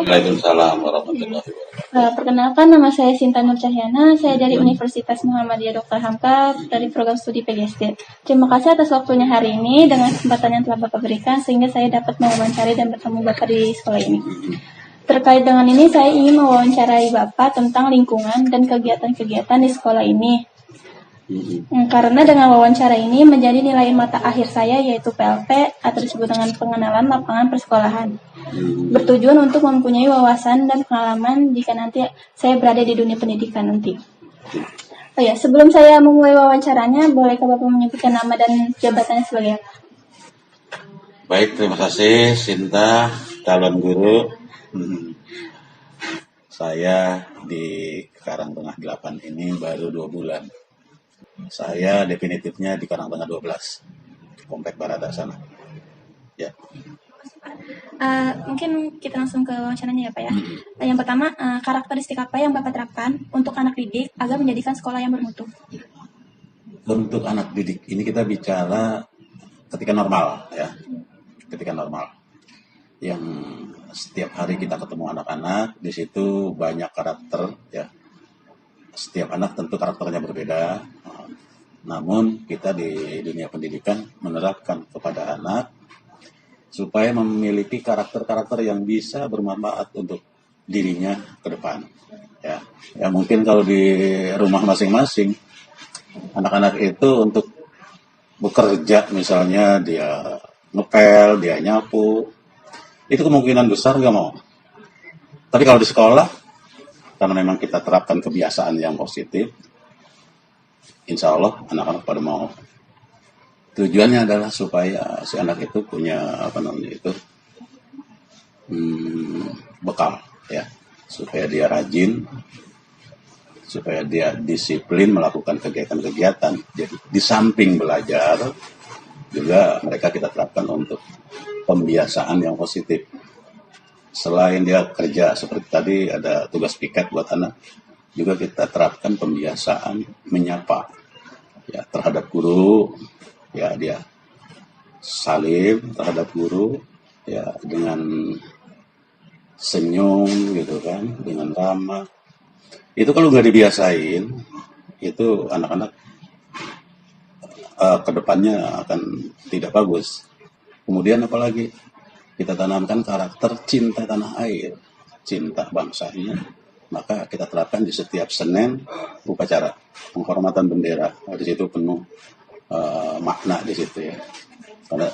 Waalaikumsalam warahmatullahi wabarakatuh. Perkenalkan, nama saya Sinta Nur Cahyana, saya dari Universitas Muhammadiyah Dr. Hamka dari program studi PGSD. Terima kasih atas waktunya hari ini dengan kesempatan yang telah Bapak berikan sehingga saya dapat mewawancari dan bertemu Bapak di sekolah ini. Terkait dengan ini, saya ingin mewawancarai Bapak tentang lingkungan dan kegiatan-kegiatan di sekolah ini. Karena dengan wawancara ini menjadi nilai mata akhir saya yaitu PLP atau disebut dengan pengenalan lapangan persekolahan. Bertujuan untuk mempunyai wawasan dan pengalaman jika nanti saya berada di dunia pendidikan nanti. Oh ya, sebelum saya memulai wawancaranya, bolehkah Bapak menyebutkan nama dan jabatannya sebagai apa? Baik, terima kasih Sinta, calon guru. Saya di Karangtengah 8 ini baru 2 bulan. Saya definitifnya di Karangtengah 12, Komplek Barata sana. Ya. Mungkin kita langsung ke wawancaranya ya Pak ya. Yang pertama, karakteristik apa yang Bapak terapkan untuk anak didik agar menjadikan sekolah yang bermutu? Untuk anak didik ini kita bicara ketika normal ya. Ketika normal. Yang setiap hari kita ketemu anak-anak, di situ banyak karakter ya. Setiap anak tentu karakternya berbeda. Namun kita di dunia pendidikan menerapkan kepada anak supaya memiliki karakter-karakter yang bisa bermanfaat untuk dirinya ke depan. Ya, mungkin kalau di rumah masing-masing anak-anak itu untuk bekerja misalnya dia ngepel, dia nyapu, itu kemungkinan besar nggak mau. Tapi kalau di sekolah, karena memang kita terapkan kebiasaan yang positif, insya Allah anak-anak pada mau. Tujuannya adalah supaya si anak itu punya bekal ya, supaya dia rajin, supaya dia disiplin melakukan kegiatan-kegiatan. Jadi di samping belajar juga mereka kita terapkan untuk pembiasaan yang positif. Selain dia kerja seperti tadi ada tugas piket buat anak, juga kita terapkan pembiasaan menyapa ya terhadap guru. Ya, dia salim terhadap guru ya dengan senyum gitu kan, dengan ramah. Itu kalau nggak dibiasain, itu anak-anak kedepannya akan tidak bagus. Kemudian apalagi kita tanamkan karakter cinta tanah air, cinta bangsanya, maka kita terapkan di setiap Senin upacara penghormatan bendera. Di situ penuh makna di situ ya. Karena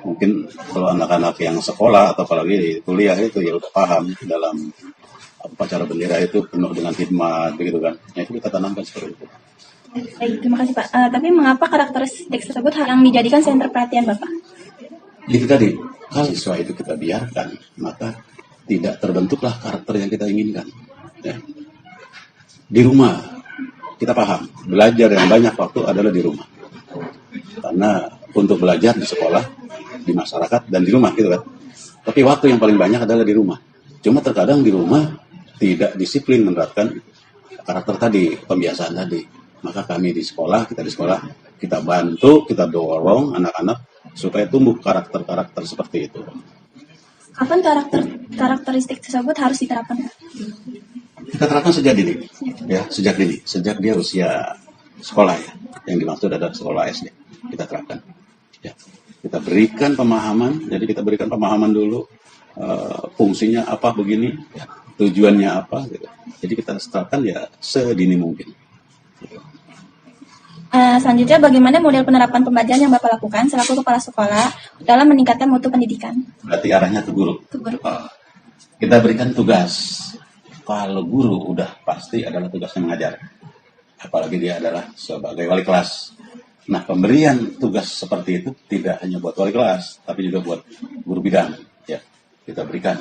mungkin kalau anak-anak yang sekolah atau apalagi di kuliah itu ya udah paham dalam upacara bendera itu penuh dengan hikmat begitu kan. Nah, itu kita tanamkan seperti itu. Baik, terima kasih Pak. Tapi mengapa karakteristik tersebut yang dijadikan senter perhatian Bapak? Itu tadi, kalau siswa itu kita biarkan, maka tidak terbentuklah karakter yang kita inginkan. Ya. Di rumah kita paham, belajar yang banyak waktu adalah di rumah. Karena untuk belajar di sekolah, di masyarakat, dan di rumah gitu kan. Tapi waktu yang paling banyak adalah di rumah. Cuma terkadang di rumah tidak disiplin menerapkan karakter tadi, pembiasaan tadi. Maka kami di sekolah, kita bantu, kita dorong anak-anak supaya tumbuh karakter-karakter seperti itu. Kapan karakteristik tersebut harus diterapkan? Kita terapkan sejak dini, ya, sejak dia usia sekolah ya. Yang dimaksud adalah sekolah SD. Kita terapkan. Ya. Kita berikan pemahaman, jadi kita berikan pemahaman dulu fungsinya apa begini, ya, tujuannya apa, gitu. Jadi kita terapkan ya sedini mungkin. Gitu. Selanjutnya, bagaimana model penerapan pembelajaran yang Bapak lakukan selaku kepala sekolah dalam meningkatkan mutu pendidikan? Berarti arahnya ke guru. Kita berikan tugas. Kalau guru udah pasti adalah tugasnya mengajar. Apalagi dia adalah sebagai wali kelas. Nah, pemberian tugas seperti itu tidak hanya buat wali kelas, tapi juga buat guru bidang. Ya, kita berikan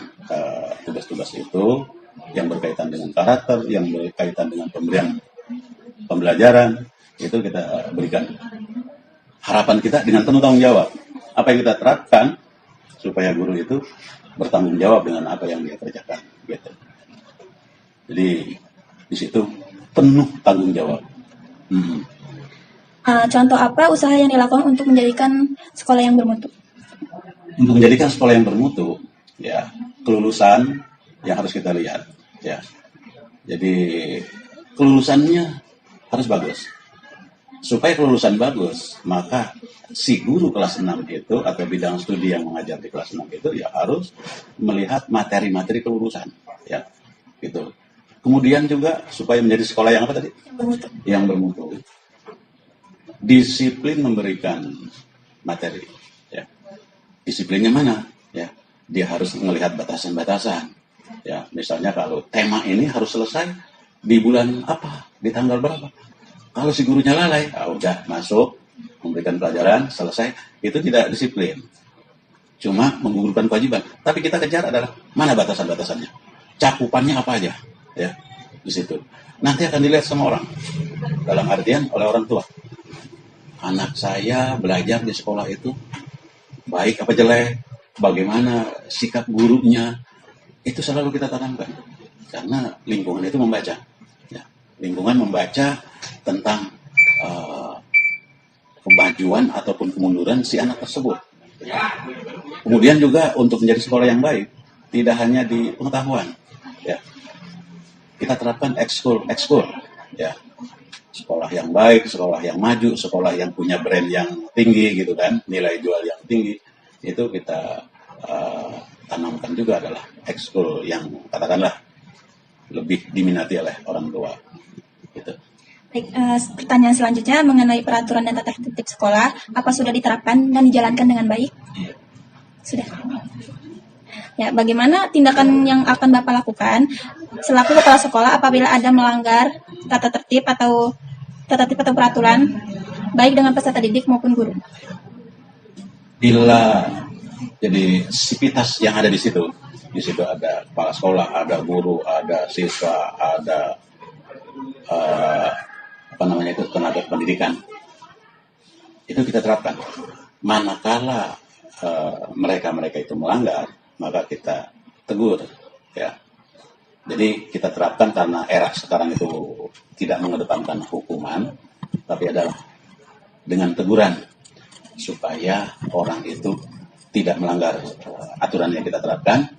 tugas-tugas itu yang berkaitan dengan karakter, yang berkaitan dengan pemberian pembelajaran, itu kita berikan. Harapan kita dengan penuh tanggung jawab. Apa yang kita terapkan supaya guru itu bertanggung jawab dengan apa yang dia kerjakan. Gitu. Jadi di situ penuh tanggung jawab. Contoh apa usaha yang dilakukan untuk menjadikan sekolah yang bermutu? Untuk menjadikan sekolah yang bermutu, ya kelulusan yang harus kita lihat, ya. Jadi kelulusannya harus bagus. Supaya kelulusan bagus, maka si guru kelas 6 itu atau bidang studi yang mengajar di kelas 6 itu ya harus melihat materi-materi kelulusan, ya. Gitu. Kemudian juga supaya menjadi sekolah yang apa tadi? Yang bermutu. Disiplin memberikan materi, ya. Disiplinnya mana? Ya, dia harus melihat batasan-batasan. Ya, misalnya kalau tema ini harus selesai di bulan apa, di tanggal berapa. Kalau si gurunya lalai, udah masuk, memberikan pelajaran, selesai, itu tidak disiplin. Cuma menggugurkan kewajiban. Tapi kita kejar adalah mana batasan-batasannya, cakupannya apa aja, ya, di situ. Nanti akan dilihat sama orang, dalam artian oleh orang tua. Anak saya belajar di sekolah itu baik apa jelek, bagaimana sikap gurunya, itu selalu kita tanamkan. Karena lingkungan itu membaca. Ya, lingkungan membaca tentang kemajuan ataupun kemunduran si anak tersebut. Kemudian juga untuk menjadi sekolah yang baik, tidak hanya di pengetahuan. Ya, kita terapkan ekskul, ya. Sekolah yang baik, sekolah yang maju, sekolah yang punya brand yang tinggi gitu kan, nilai jual yang tinggi, itu kita tanamkan juga adalah ekskul yang katakanlah lebih diminati oleh orang tua. Gitu. Baik, pertanyaan selanjutnya mengenai peraturan dan tata tertib sekolah, apa sudah diterapkan dan dijalankan dengan baik? Iya. Sudah. Ya, bagaimana tindakan yang akan Bapak lakukan selaku kepala sekolah apabila ada melanggar tata tertib atau peraturan, baik dengan peserta didik maupun guru? Bila jadi sivitas yang ada di situ ada kepala sekolah, ada guru, ada siswa, ada tenaga pendidikan, itu kita terapkan. Manakala mereka itu melanggar, maka kita tegur, ya. Jadi kita terapkan karena era sekarang itu tidak mengedepankan hukuman, tapi adalah dengan teguran supaya orang itu tidak melanggar aturan yang kita terapkan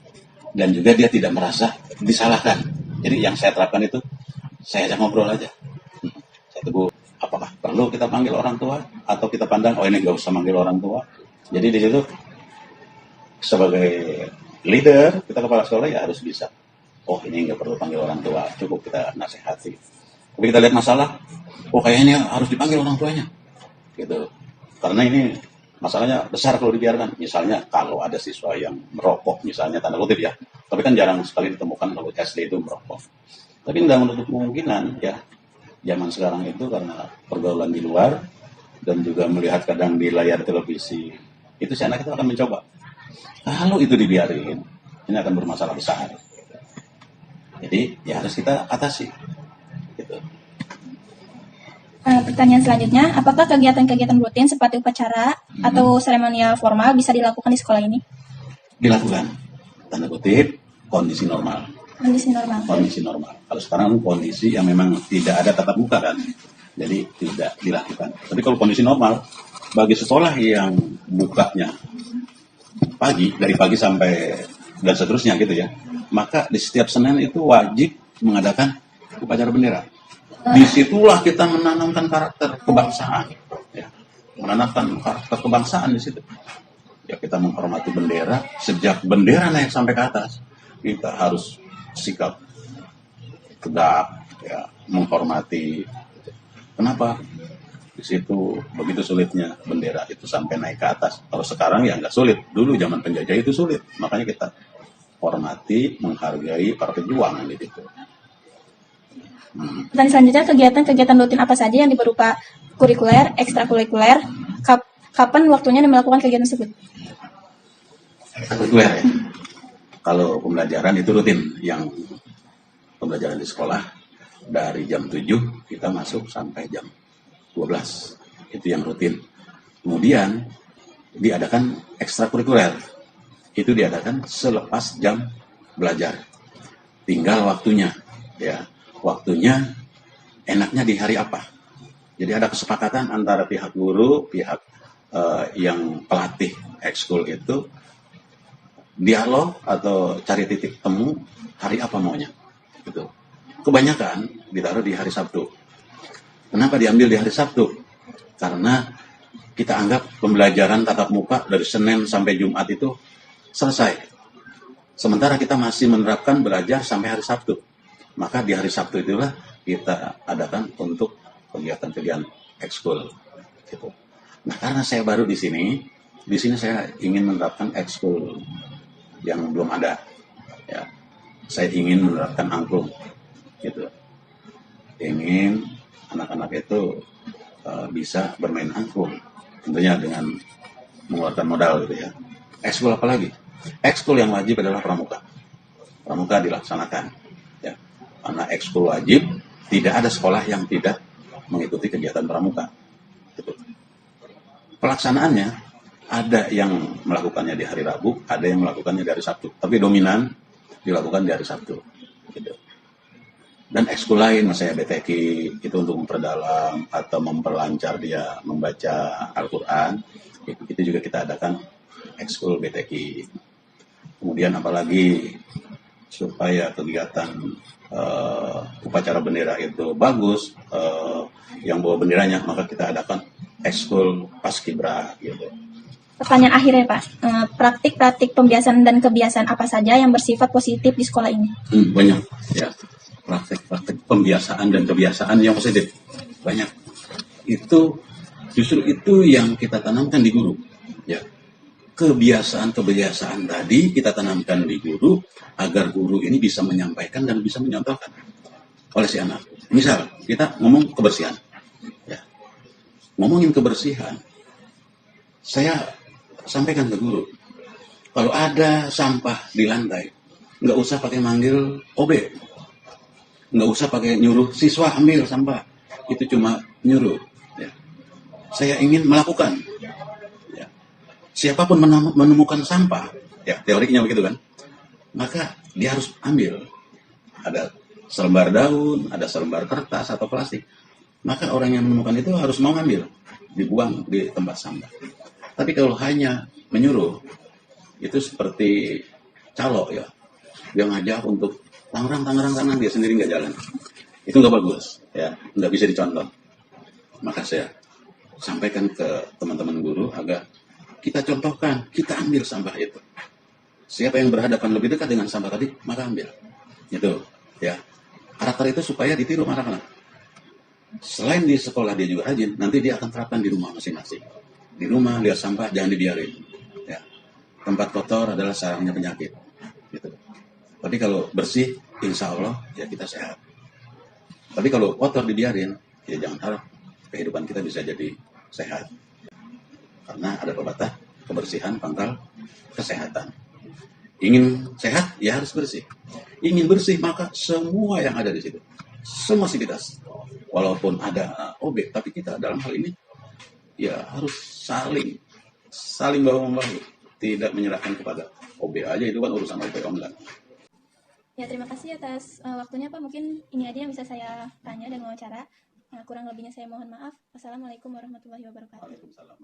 dan juga dia tidak merasa disalahkan. Jadi yang saya terapkan itu saya ajak ngobrol aja. Saya tegur, apakah perlu kita panggil orang tua atau kita pandang ini nggak usah manggil orang tua. Jadi di situ sebagai leader, kita kepala sekolah ya harus bisa. Ini nggak perlu panggil orang tua, cukup kita nasihati. Tapi kita lihat masalah, kayaknya harus dipanggil orang tuanya, gitu. Karena ini masalahnya besar kalau dibiarkan. Misalnya kalau ada siswa yang merokok, misalnya tanda kutip ya, tapi kan jarang sekali ditemukan kalau SD itu merokok. Tapi nggak menutup kemungkinan ya, zaman sekarang itu karena pergaulan di luar dan juga melihat kadang di layar televisi, itu si anak itu akan mencoba. Kalau itu dibiarin, ini akan bermasalah besar. Jadi ya harus kita atasi. Gitu. Pertanyaan selanjutnya, apakah kegiatan-kegiatan rutin seperti upacara atau seremonial formal bisa dilakukan di sekolah ini? Dilakukan, tanda kutip, kondisi normal. Kondisi normal. Kondisi normal. Kalau sekarang kondisi yang memang tidak ada tatap muka kan, jadi tidak dilakukan. Tapi kalau kondisi normal, bagi sekolah yang bukanya pagi, dari pagi sampai dan seterusnya gitu ya, maka di setiap Senin itu wajib mengadakan upacara bendera. Disitulah kita menanamkan karakter kebangsaan, ya. Menanamkan karakter kebangsaan di situ. Ya kita menghormati bendera, sejak bendera naik sampai ke atas, kita harus sikap tegak, ya, menghormati. Kenapa? Di situ begitu sulitnya bendera itu sampai naik ke atas. Kalau sekarang ya nggak sulit. Dulu zaman penjajah itu sulit, makanya kita hormati, menghargai para pejuang di situ. Dan selanjutnya, kegiatan-kegiatan rutin apa saja yang berupa kurikuler, ekstrakurikuler, kapan waktunya melakukan kegiatan tersebut? Kurikuler ya. Kalau pembelajaran itu rutin, yang pembelajaran di sekolah dari jam 7 kita masuk sampai jam 12. Itu yang rutin. Kemudian diadakan ekstrakurikuler. Itu diadakan selepas jam belajar. Tinggal waktunya, ya. Waktunya enaknya di hari apa. Jadi ada kesepakatan antara pihak guru, pihak yang pelatih ekskul itu dialog atau cari titik temu hari apa maunya. Gitu. Kebanyakan ditaruh di hari Sabtu. Kenapa diambil di hari Sabtu? Karena kita anggap pembelajaran tatap muka dari Senin sampai Jumat itu selesai. Sementara kita masih menerapkan belajar sampai hari Sabtu. Maka di hari Sabtu itulah kita adakan untuk kegiatan-kegiatan ekskul. Gitu. Nah, karena saya baru di sini saya ingin menerapkan ekskul yang belum ada. Ya, saya ingin menerapkan angklung. Gitu. Ingin anak-anak itu bisa bermain angklung, tentunya dengan mengeluarkan modal gitu ya. Ekskul apa lagi? Ekskul yang wajib adalah pramuka. Pramuka dilaksanakan. Ya. Karena ekskul wajib, tidak ada sekolah yang tidak mengikuti kegiatan pramuka. Gitu. Pelaksanaannya ada yang melakukannya di hari Rabu, ada yang melakukannya di hari Sabtu. Tapi dominan dilakukan di hari Sabtu. Gitu. Dan ekskul lain, misalnya BTQ, itu untuk memperdalam atau memperlancar dia membaca Al-Quran, itu juga kita adakan ekskul BTQ. Kemudian apalagi supaya kegiatan upacara bendera itu bagus, yang bawa benderanya, maka kita adakan ekskul Paskibra gitu. Pertanyaan akhirnya Pak, praktik-praktik pembiasaan dan kebiasaan apa saja yang bersifat positif di sekolah ini? Banyak ya. Praktek pembiasaan dan kebiasaan yang positif banyak. Itu justru itu yang kita tanamkan di guru. Ya, kebiasaan tadi kita tanamkan di guru agar guru ini bisa menyampaikan dan bisa menyontohkan oleh si anak. Misal kita ngomong kebersihan, ya, ngomongin kebersihan, saya sampaikan ke guru, kalau ada sampah di lantai, nggak usah pakai manggil OB. Nggak usah pakai nyuruh siswa ambil sampah, itu cuma nyuruh. Ya. Saya ingin melakukan. Ya. Siapapun menemukan sampah, ya teorinya begitu kan, maka dia harus ambil. Ada selembar daun, ada selembar kertas atau plastik, maka orang yang menemukan itu harus mau ngambil, dibuang di tempat sampah. Tapi kalau hanya menyuruh, itu seperti calo ya, dia ngajak untuk Tangerang kanan, dia sendiri nggak jalan. Itu nggak bagus, ya, nggak bisa dicontoh. Maka saya sampaikan ke teman-teman guru agar kita contohkan, kita ambil sampah itu. Siapa yang berhadapan lebih dekat dengan sampah tadi, maka ambil. Itu, ya. Karakter itu supaya ditiru anak-anak. Selain di sekolah dia juga rajin, nanti dia akan terapkan di rumah masing-masing. Di rumah lihat sampah jangan dibiarin. Ya. Tempat kotor adalah sarangnya penyakit. Gitu. Tapi kalau bersih, insya Allah ya kita sehat. Tapi kalau kotor dibiarin, ya jangan harap kehidupan kita bisa jadi sehat. Karena ada pepatah, kebersihan pangkal kesehatan. Ingin sehat, ya harus bersih. Ingin bersih, maka semua yang ada di situ, semua aktivitas, walaupun ada objek, tapi kita dalam hal ini ya harus saling bahu-membahu, tidak menyerahkan kepada OB aja, itu kan urusan OB online. Ya, terima kasih atas waktunya Pak. Mungkin ini aja yang bisa saya tanya dan wawancara. Kurang lebihnya saya mohon maaf. Wassalamualaikum warahmatullahi wabarakatuh. Waalaikumsalam.